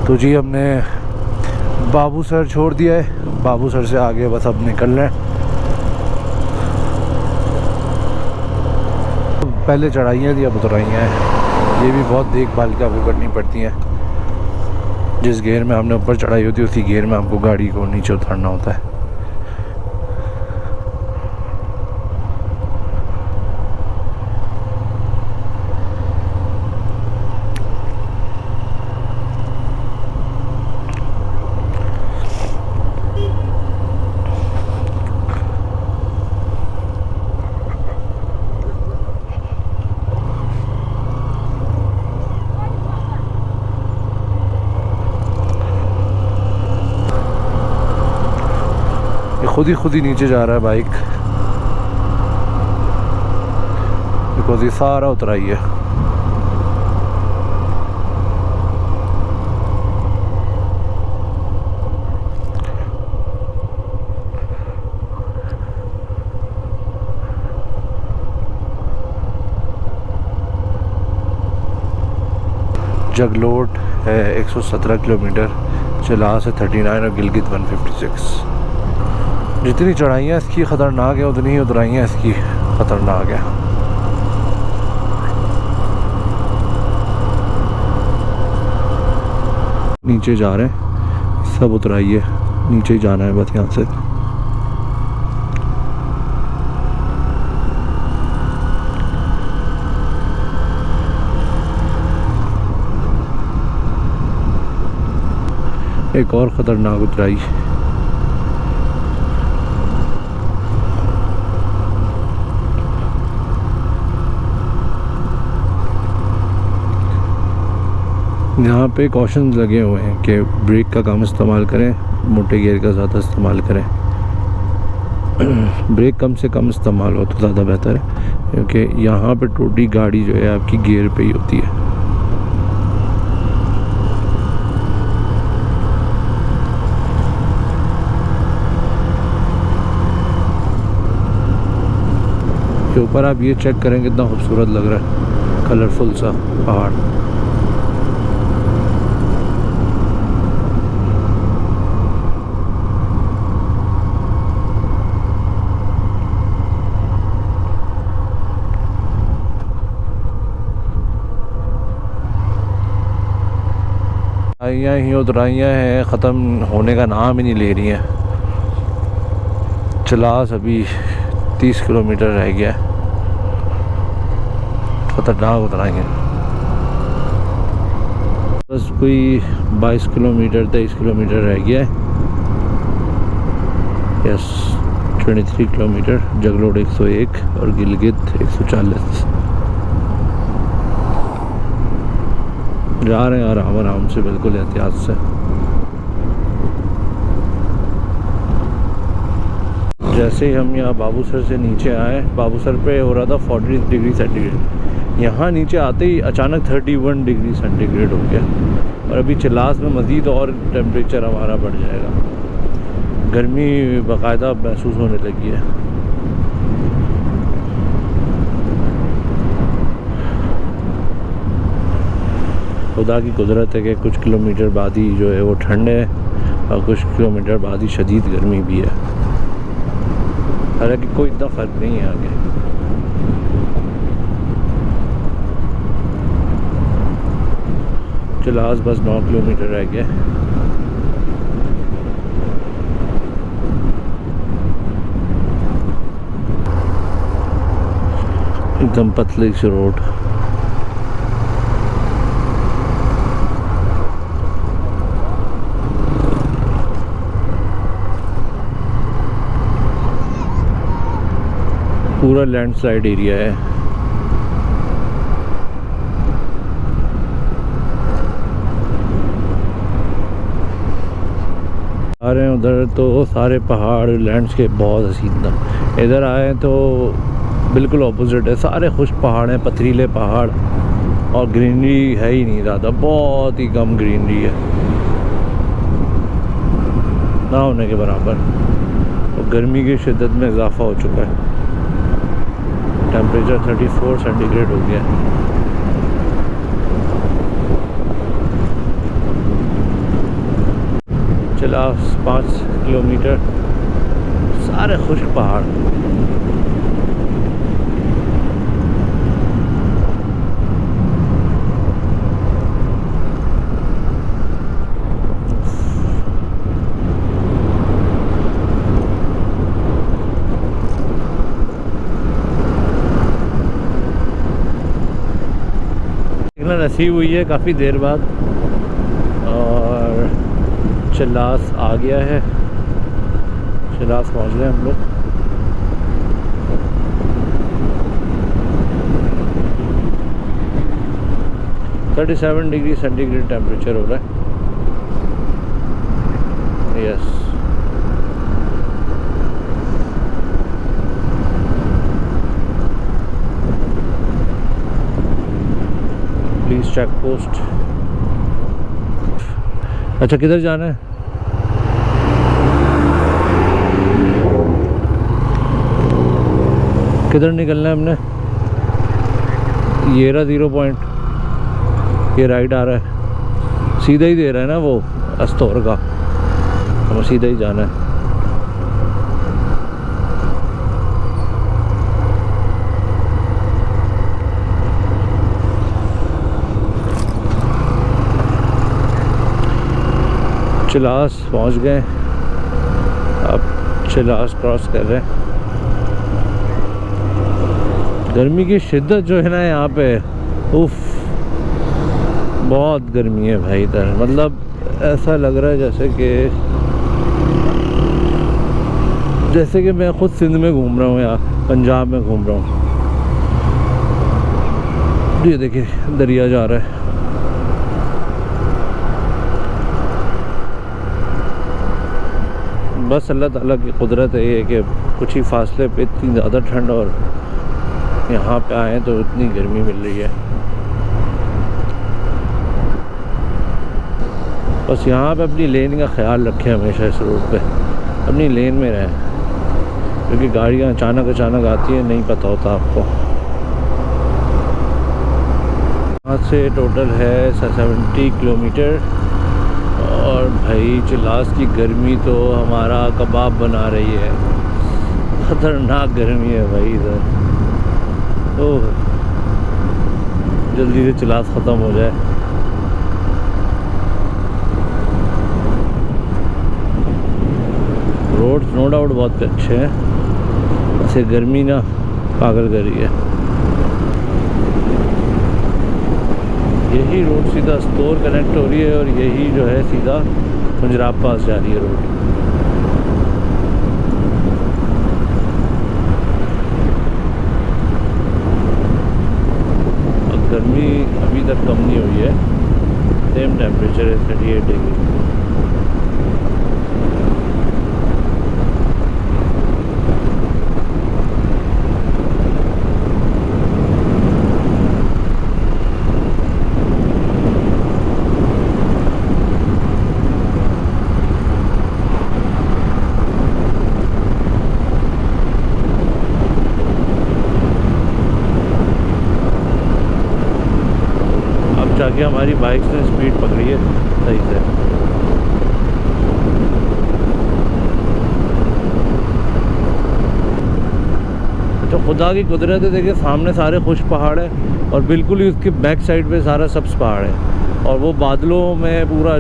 तो जी हमने बाबूसर छोड़ दिया है, बाबूसर से आगे बस अब निकल रहे हैं। पहले चढ़ाइयाँ थी अब उतराइयाँ हैं, ये भी बहुत देखभाल की आपको करनी पड़ती हैं। जिस गियर में हमने ऊपर चढ़ाई होती है उसी गियर में आपको गाड़ी को नीचे उतारना होता है। खुद ही नीचे जा रहा है बाइक, बिकॉज ये सारा उतराई है। जगलोट है 117 किलोमीटर, चिलास से 39 और गिलगित 156। जितनी चढ़ाइयाँ इसकी ख़तरनाक है उतनी ही उतराइयाँ इसकी ख़तरनाक है। नीचे जा रहे हैं, सब उतराइए, नीचे ही जाना है बस यहाँ से। एक और ख़तरनाक उतराई, यहाँ पे कॉशंस लगे हुए हैं कि ब्रेक का कम इस्तेमाल करें, मोटे गियर का ज़्यादा इस्तेमाल करें। ब्रेक कम से कम इस्तेमाल हो तो ज़्यादा बेहतर है, क्योंकि यहाँ पे टोटी गाड़ी जो है आपकी गियर पे ही होती है। के ऊपर आप ये चेक करें कितना खूबसूरत लग रहा है, कलरफुल सा पहाड़। चढ़ाइयाँ ही उतराइयाँ हैं, ख़त्म होने का नाम ही नहीं ले रही हैं। चिलास अभी 30 किलोमीटर रह गया है, ख़तरनाक उतराइयाँ। बस कोई 22 किलोमीटर 23 किलोमीटर रह गया है। यस 23 किलोमीटर, जगलोट 101 और गिलगित 140। जा रहे हैं आराम आराम से, बिल्कुल एहतियात से। जैसे ही हम यहाँ बाबूसर से नीचे आए, बाबूसर पे हो रहा था 40 डिग्री सेंटीग्रेड, यहाँ नीचे आते ही अचानक 31 डिग्री सेंटीग्रेड हो गया। और अभी चिलास में मज़ीद और टेम्परेचर हमारा बढ़ जाएगा, गर्मी बाकायदा महसूस होने लगी है। खुदा की कुदरत है कि कुछ किलोमीटर बाद ही जो है वो ठंड है और कुछ किलोमीटर बाद ही शदीद गर्मी भी है। हालांकि कोई इतना फ़र्क नहीं है आगे। चिलास बस 9 किलोमीटर रह गया। एकदम पतली सी रोड। पूरा लैंडस्लाइड एरिया है। आ रहे हैं उधर तो सारे पहाड़, लैंडस्केप बहुत हसीन था। इधर आए तो बिल्कुल ऑपोजिट है, सारे खुश्क पहाड़ हैं, पथरीले पहाड़, और ग्रीनरी है ही नहीं ज़्यादा, बहुत ही कम ग्रीनरी है, ना होने के बराबर। और गर्मी की शिद्दत में इजाफा हो चुका है, टेम्परेचर 34 सेंटीग्रेड हो गया है। चिलास 5 किलोमीटर, सारे खुश्क पहाड़। नसीब हुई है काफ़ी देर बाद और चिलास आ गया है। चिलास पहुंच गए हम लोग। थर्टी 37 डिग्री सेंटीग्रेड टेम्परेचर हो रहा है। Yes, check post. अच्छा, किधर जाना है? किधर निकलना है हमने? ये रहा 0 पॉइंट, ये राइट आ रहा है, सीधा ही दे रहा है ना वो अस्तौर का, हमें सीधा ही जाना है। चिलास पहुंच गए, अब चिलास क्रॉस कर रहे हैं। गर्मी की शिद्दत जो है ना यहाँ पे, उफ, बहुत गर्मी है भाई इधर। मतलब ऐसा लग रहा है जैसे कि मैं खुद सिंध में घूम रहा हूँ या पंजाब में घूम रहा हूँ। ये देखिए दरिया जा रहा है। बस अल्लाह ताला की कुदरत है ये कि कुछ ही फासले पे इतनी ज़्यादा ठंड और यहाँ पे आए तो इतनी गर्मी मिल रही है। बस यहाँ पे अपनी लेन का ख्याल रखें हमेशा, इस रोड पे अपनी लेन में रहें, क्योंकि गाड़ियाँ अचानक आती हैं, नहीं पता होता आपको। यहाँ से टोटल है 70 किलोमीटर और भाई चिलास की गर्मी तो हमारा कबाब बना रही है। खतरनाक गर्मी है भाई इधर। ओह, जल्दी से चिलास ख़त्म हो जाए। रोड नो डाउट बहुत अच्छे हैं, ऐसे गर्मी ना पागल कर रही है। यही रोड सीधा अस्तौर कनेक्ट हो रही है और यही जो है सीधा पंजराब पास जा रही है रोड। और गर्मी अभी तक कम नहीं हुई है, सेम टेम्परेचर है 38 डिग्री। जाके हमारी बाइक ने स्पीड पकड़ी है सही से। तो खुदा की कुदरत है, देखिए सामने सारे खुश्क पहाड़ है और बिल्कुल ही उसके बैक साइड पे सारा सब्ज़ पहाड़ है और वो बादलों में पूरा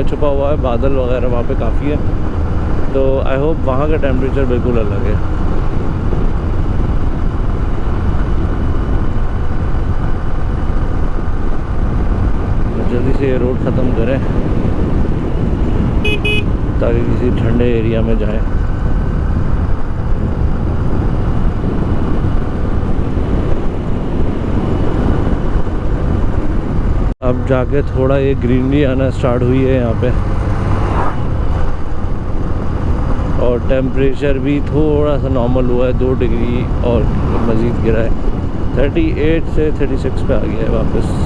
छुपा हुआ है, बादल वगैरह वहाँ पे काफ़ी है। तो आई होप वहाँ का टेम्परेचर बिल्कुल अलग है। जल्दी से ये रोड ख़त्म करें ताकि किसी ठंडे एरिया में जाएं। अब जाके थोड़ा ये ग्रीनरी आना स्टार्ट हुई है यहाँ पे और टेम्परेचर भी थोड़ा सा नॉर्मल हुआ है, 2 डिग्री और मज़ीद गिरा है। 38 से 36 पे आ गया है वापस।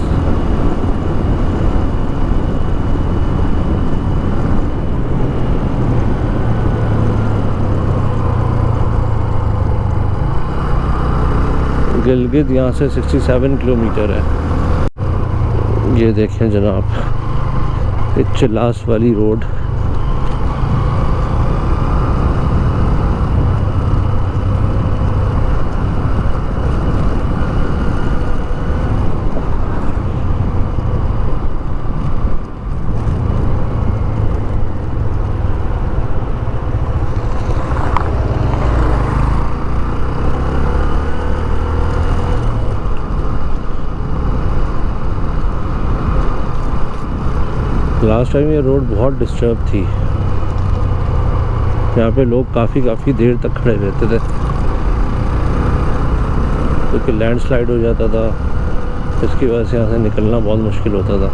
गिलगित यहाँ से 67 किलोमीटर है। ये देखें जनाब, ये चिलास वाली रोड लास्ट टाइम ये रोड बहुत डिस्टर्ब थी, यहाँ पे लोग काफ़ी देर तक खड़े रहते थे क्योंकि लैंडस्लाइड हो जाता था। इसकी वजह से यहाँ से निकलना बहुत मुश्किल होता था।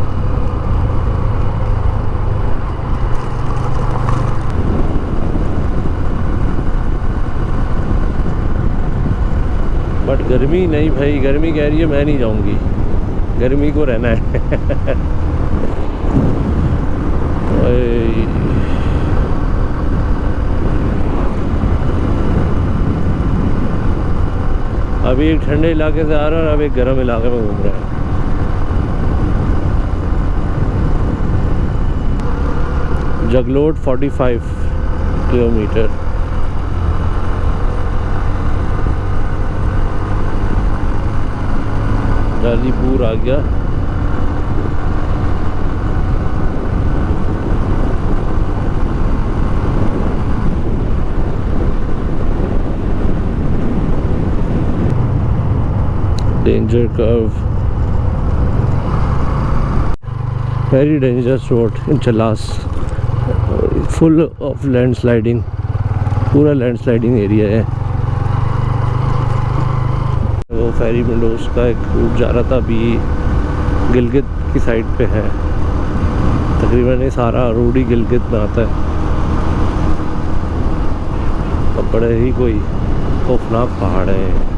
बट गर्मी नहीं भाई, गर्मी कह रही है मैं नहीं जाऊंगी, गर्मी को रहना है। अभी एक ठंडे इलाके से आ रहा है और अब एक गर्म इलाके में घूम रहा है। जगलोट 45 किलोमीटर। गाजीपुर आ गया। Danger curve, very dangerous road in Chilas, full of landsliding, पूरा लैंडस्लाइडिंग एरिया है। वो फेरी विंडोज का एक रूट जा रहा था, अभी गिलगित की साइड पे है। तकरीबन ये सारा रोड ही गिलगित में आता है। अब बड़े ही कोई खौफनाक पहाड़ है।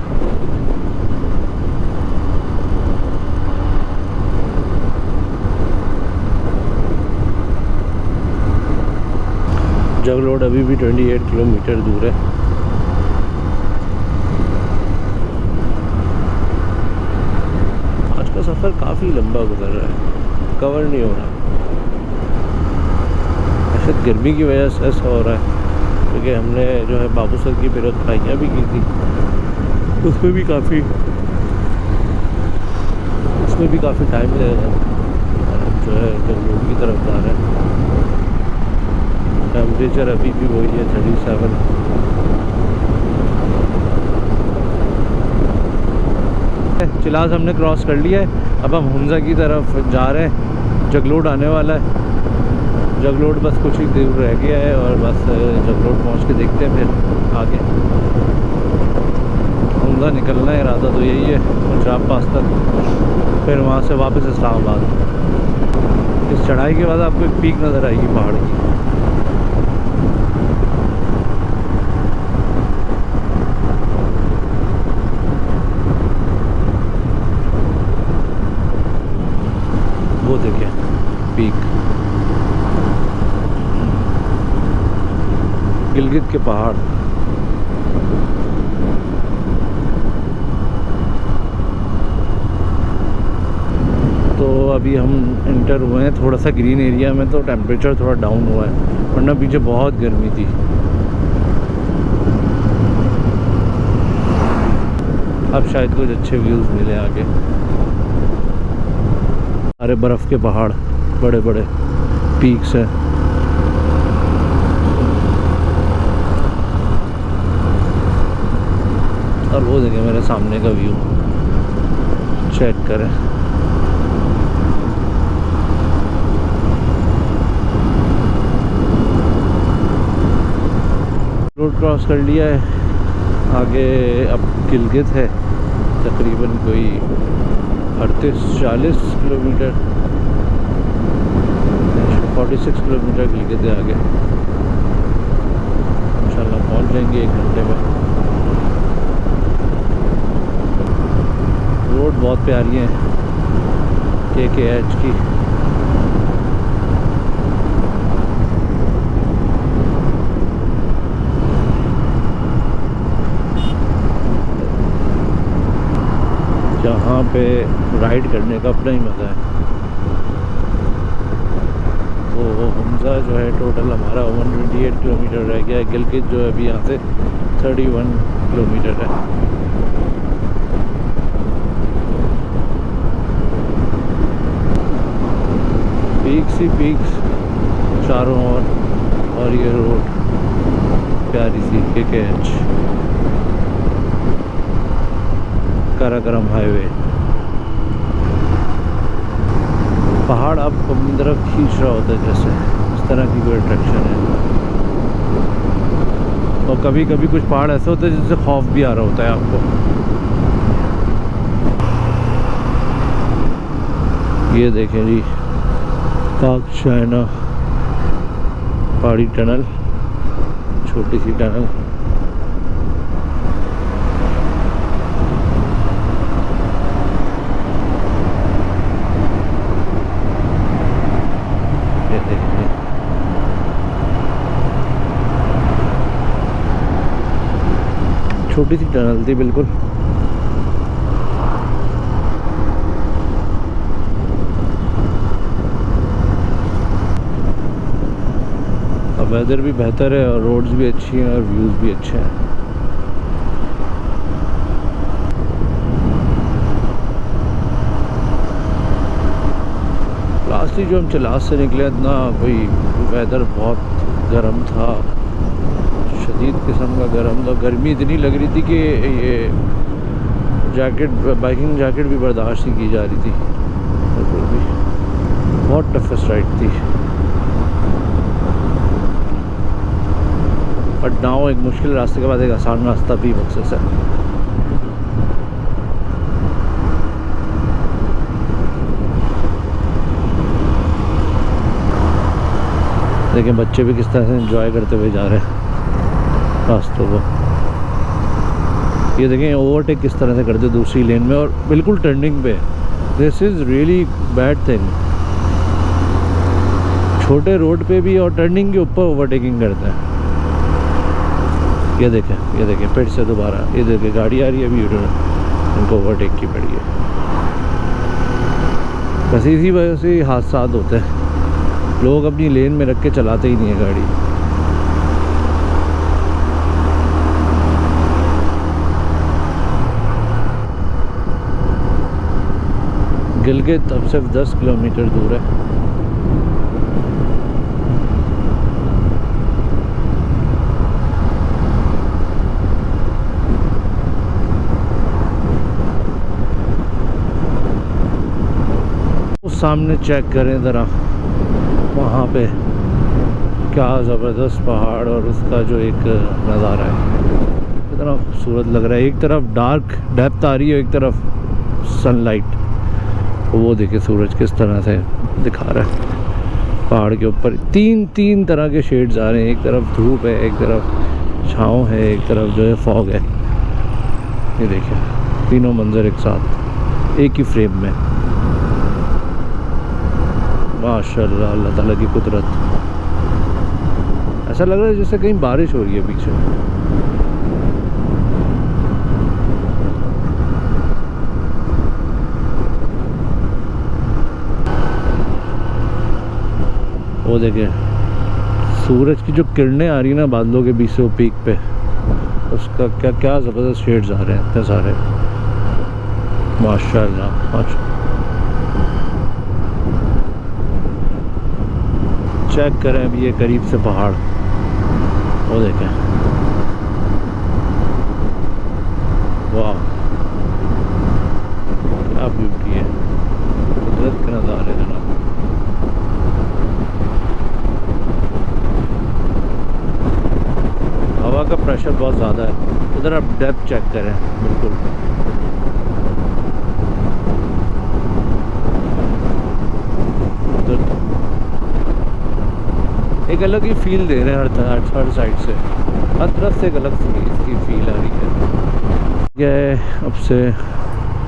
जगलोट अभी भी 28 किलोमीटर दूर है। आज का सफ़र काफ़ी लंबा गुजर रहा है, कवर नहीं हो रहा। ऐसे गर्मी की वजह से ऐसा हो रहा है क्योंकि हमने जो है बाबूसर की पेरोतराइयाँ भी की थी, उसमें भी काफ़ी टाइम लगेगा। जो है जगलोट की तरफ जा रहे हैं। टेम्परेचर अभी भी वही है 37। चिलास हमने क्रॉस कर लिया है, अब हम हुंजा की तरफ जा रहे हैं। जगलोट आने वाला है, जगलोट बस कुछ ही दूर रह गया है और बस जगलोट पहुंच के देखते हैं फिर आगे। हुंजा निकलना है, इरादा तो यही है, पंजाब पास तक, फिर वहाँ से वापस इस्लामाबाद। इस चढ़ाई के बाद आपको एक पीक नज़र आएगी पहाड़ की। वो देखिए पीक, गिलगित के पहाड़। तो अभी हम इंटर हुए हैं थोड़ा सा ग्रीन एरिया में, तो टेम्परेचर थोड़ा डाउन हुआ है, वरना पीछे बहुत गर्मी थी। अब शायद कुछ अच्छे व्यूज़ मिले आगे। अरे बर्फ़ के पहाड़, बड़े बड़े पीक्स हैं। और वो देखिए मेरे सामने का व्यू, चेक करें। रोड क्रॉस कर लिया है, आगे अब गिलगित है। तकरीबन कोई 38-40 किलोमीटर, 46 किलोमीटर गिलगित है आगे। इंशाल्लाह पहुंच जाएंगे 1 घंटे में। रोड बहुत प्यारी है KKH की। जहाँ पे राइड करने का अपना ही मज़ा है। वो हुंजा जो है टोटल हमारा 128 किलोमीटर रह गया है। गिलगित जो है अभी यहाँ से 31 किलोमीटर है। पीक्स ही पीक्स चारों ओर, और ये रोड प्यारी सी KKH काराकोरम हाईवे। पहाड़ आपको अपनी तरफ खींच रहा होता है, जैसे इस तरह की कोई अट्रैक्शन है। और कभी कभी कुछ पहाड़ ऐसे होते हैं जिससे खौफ भी आ रहा होता है आपको। ये देखें जी, पाक चाइना पहाड़ी टनल, छोटी सी टनल। ये देखिए, छोटी सी टनल थी बिल्कुल। वेदर भी बेहतर है और रोड्स भी अच्छी हैं और व्यूज़ भी अच्छे हैं। लास्ट ही जो हम चिलास से निकले इतना कोई वेदर बहुत गर्म था, शदीद किस्म का गर्म था। गर्मी इतनी लग रही थी कि ये जैकेट, बाइकिंग जैकेट भी बर्दाश्त नहीं की जा रही थी बिल्कुल भी। बहुत टफेस्ट राइड थी। बट नाउ एक मुश्किल रास्ते के बाद एक आसान रास्ता भी मकसद है। देखिए बच्चे भी किस तरह से एंजॉय करते हुए जा रहे हैं रास्तों को। ये देखें ओवरटेक किस तरह से करते दूसरी लेन में और बिल्कुल टर्निंग पे। This is really bad thing. छोटे रोड पे भी और टर्निंग के ऊपर ओवरटेकिंग करते हैं। ये देखें फिर से दोबारा ये देखें गाड़ी आ रही है अभी, इनको ओवरटेक की पड़ी है। बस इसी वजह से हादसा होते हैं, लोग अपनी लेन में रख के चलाते ही नहीं है गाड़ी। गिलगित अब सिर्फ 10 किलोमीटर दूर है। सामने चेक करें ज़रा, वहाँ पे क्या ज़बरदस्त पहाड़ और उसका जो एक नज़ारा है, कितना खूबसूरत लग रहा है। एक तरफ डार्क डेप्थ आ रही है, एक तरफ सनलाइट। वो देखिए सूरज किस तरह से दिखा रहा है पहाड़ के ऊपर। तीन तरह के शेड्स आ रहे हैं, एक तरफ धूप है, एक तरफ छाँव है, एक तरफ जो है फॉग है। ये देखिए तीनों मंजर एक साथ एक ही फ्रेम में। माशाल्लाह, अल्लाह ताला की कुदरत। ऐसा लग रहा है जैसे कहीं बारिश हो रही है पीछे। वो देखिए सूरज की जो किरणें आ रही है ना बादलों के बीच से, वो पीक पे, उसका क्या ज़बरदस्त शेड्स आ रहे हैं इतने सारे। माशाल्लाह माशाल्लाह। चेक करें अभी ये करीब से पहाड़, वो देखें, वाह क्या ब्यूटी है, कुदरत के नज़ारे जनाब। हवा का प्रेशर बहुत ज़्यादा है इधर। आप डेप्थ चेक करें बिल्कुल। एक अलग ही फील दे रहे हैं हर साइड से, हर तरफ से एक अलग इसकी फील आ रही है। अब से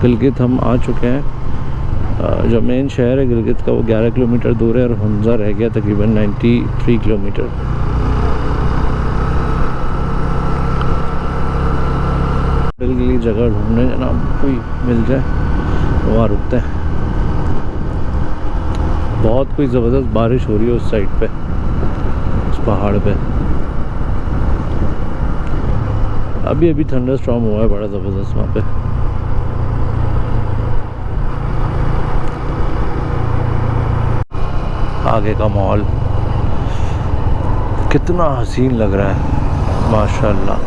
गिलगित हम आ चुके हैं। जो मेन शहर है गिलगित का वो 11 किलोमीटर दूर है और हुंजा रह गया तकरीबन 93 किलोमीटर। होटल के लिए जगह ढूंढने जनाब कोई मिल जाए वहाँ रुकते हैं। बहुत कोई ज़बरदस्त बारिश हो रही है उस साइड पे, पहाड़ पे। अभी थंडर स्टॉर्म हुआ है बड़ा ज़बरदस्त वहाँ पे। आगे का माहौल कितना हसीन लग रहा है माशाल्लाह।